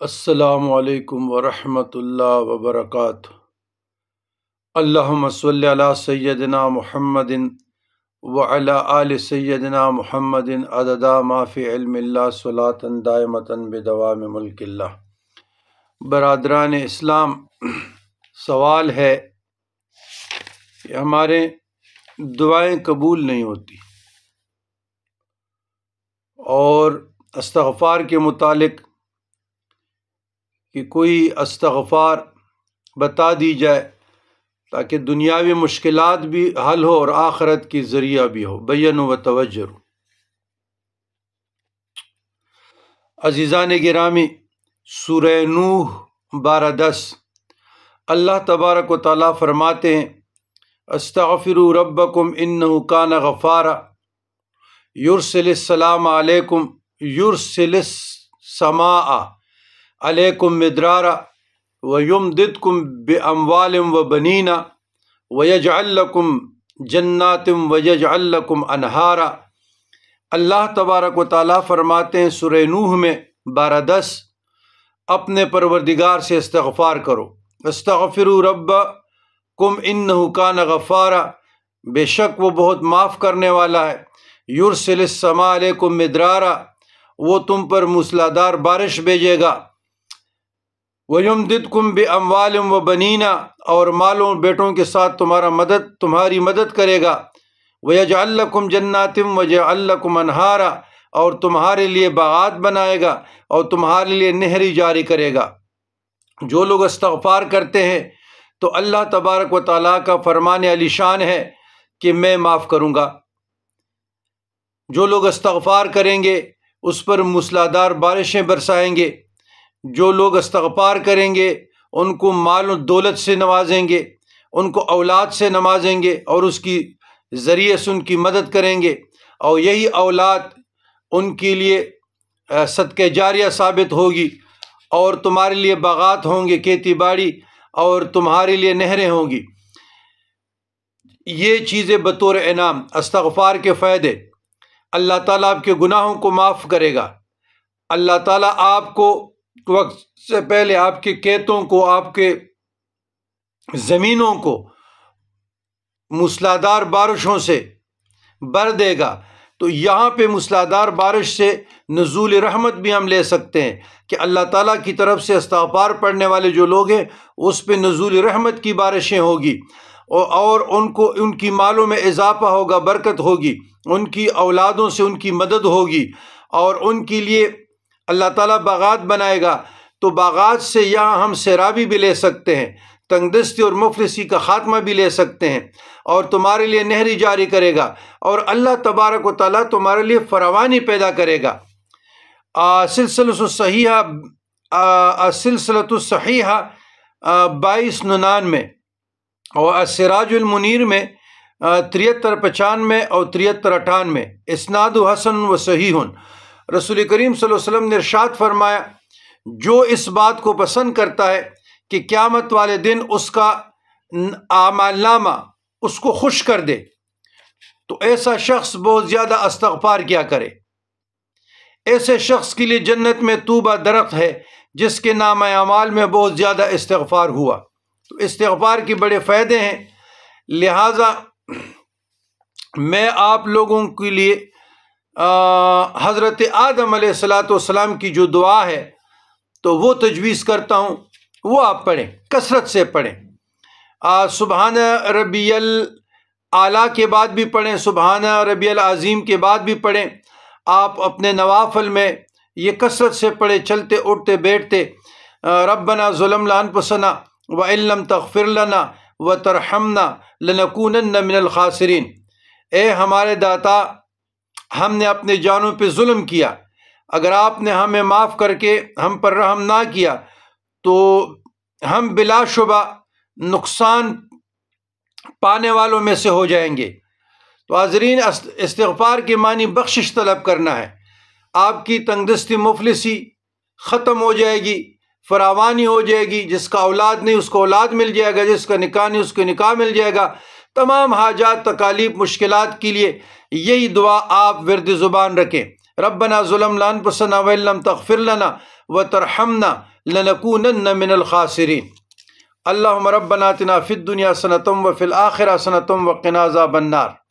السلام علیکم ورحمۃ اللہ وبرکاتہ۔ اللہم صلی علی سیدنا محمد وعلی آل سیدنا محمد عدد ما فی علم اللہ صلاۃ دائمۃ بدوام ملک اللہ۔ برادران اسلام، سوال ہے کہ ہمارے دعائیں قبول نہیں ہوتی اور استغفار کے متعلق کہ کوئی استغفار بتا دی جائے تاکہ دنیاوی مشکلات بھی حل ہو اور آخرت کی ذریعہ بھی ہو۔ بینوا و توجروا۔ عزیزان گرامی، سورہ نوح 12:10 اللہ تبارک و تعالیٰ فرماتے ہیں: استغفروا ربکم انہ کان غفارا یرسل السلام علیکم یرسل السماء علیکم مدرارا ویمددکم باموال وبنین ویجعل لکم جنات ویجعل لکم انہارا۔ اللہ تبارک و تعالیٰ فرماتے ہیں سورہ نوح میں 12:10 اپنے پروردگار سے استغفار کرو۔ استغفروا ربکم انہ کان غفارا، بے شک وہ بہت معاف کرنے والا ہے۔ یرسل السماء علیکم مدرارا، وہ تم پر موسلادھار بارش بھیجے گا۔ وَيُمْدِدْكُمْ بِأَمْوَالٍ وَبَنِينَ، اور مالوں بیٹوں کے ساتھ تمہاری مدد کرے گا۔ وَيَجْعَلْ لَكُمْ جَنَّاتٍ وَيَجْعَلْ لَكُمْ أَنْهَارًا، اور تمہارے لیے باغات بنائے گا اور تمہارے لیے نہری جاری کرے گا۔ جو لوگ استغفار کرتے ہیں تو اللہ تبارک و تعالیٰ کا فرمان علی شان ہے کہ میں معاف کروں گا۔ جو لوگ استغفار کریں گے اس پر موسلادھار بارشیں برسائیں گے۔ جو لوگ استغفار کریں گے ان کو مال و دولت سے نوازیں گے، ان کو اولاد سے نوازیں گے اور اس کی ذریعے سے ان کی مدد کریں گے، اور یہی اولاد ان کے لیے صدقہ جاریہ ثابت ہوگی، اور تمہارے لیے باغات ہوں گے، کھیتی باڑی، اور تمہارے لیے نہریں ہوں گی۔ یہ چیزیں بطور انعام۔ استغفار کے فائدے: اللہ تعالیٰ آپ کے گناہوں کو معاف کرے گا۔ اللہ تعالیٰ آپ کو وقت سے پہلے آپ کے کھیتوں کو، آپ کے زمینوں کو موسلادھار بارشوں سے بھر دے گا۔ تو یہاں پہ موسلادھار بارش سے نزول رحمت بھی ہم لے سکتے ہیں کہ اللہ تعالیٰ کی طرف سے استغفار پڑھنے والے جو لوگ ہیں اس پہ نزول رحمت کی بارشیں ہوگی، اور ان کی مالوں میں اضافہ ہوگا، برکت ہوگی، ان کی اولادوں سے ان کی مدد ہوگی، اور ان کے لیے اللہ تعالیٰ باغات بنائے گا۔ تو باغات سے یہاں ہم سیرابی بھی لے سکتے ہیں، تنگ دستی اور مفلسی کا خاتمہ بھی لے سکتے ہیں، اور تمہارے لیے نہری جاری کرے گا، اور اللہ تبارک و تعالیٰ تمہارے لیے فراوانی پیدا کرے گا۔ سلسلۃ الصحیحہ 2299 میں اور سراج المنیر میں 7395 اور 7398، اسناد حسن و صحیح۔ رسول کریم صلی اللہ علیہ وسلم نے ارشاد فرمایا: جو اس بات کو پسند کرتا ہے کہ قیامت والے دن اس کا اعمال نامہ اس کو خوش کر دے تو ایسا شخص بہت زیادہ استغفار کیا کرے۔ ایسے شخص کے لیے جنت میں طوبہ درخت ہے جس کے نامہ اعمال میں بہت زیادہ استغفار ہوا۔ تو استغفار کے بڑے فائدے ہیں، لہٰذا میں آپ لوگوں کے لیے حضرت آدم علیہ السلام کی جو دعا ہے تو وہ تجویز کرتا ہوں، وہ آپ پڑھیں، کثرت سے پڑھیں۔ سبحان ربی الاعلیٰ کے بعد بھی پڑھیں، سبحان ربی العظیم کے بعد بھی پڑھیں۔ آپ اپنے نوافل میں یہ کثرت سے پڑھیں، چلتے اٹھتے بیٹھتے۔ ربنا ظلمنا انفسنا وان لم تغفر لنا وترحمنا لنکونن من الخاسرین۔ اے ہمارے داتا، ہم نے اپنے جانوں پہ ظلم کیا، اگر آپ نے ہمیں معاف کر کے ہم پر رحم نہ کیا تو ہم بلا شبہ نقصان پانے والوں میں سے ہو جائیں گے۔ تو حاضرین، استغفار کے معنی بخشش طلب کرنا ہے۔ آپ کی تنگ دستی مفلسی ختم ہو جائے گی، فراوانی ہو جائے گی۔ جس کا اولاد نہیں اس کو اولاد مل جائے گا، جس کا نکاح نہیں اس کو نکاح مل جائے گا۔ تمام حاجات، تکالیف، مشکلات کے لیے یہی دعا آپ ورد زبان رکھیں۔ ربنا ظلمنا انفسنا وان لم تغفر لنا وترحمنا لنكونن من الخاسرین۔ اللہم ربنا آتنا فی الدنیا حسنۃ وفی الآخرۃ حسنۃ وقنا عذاب النار۔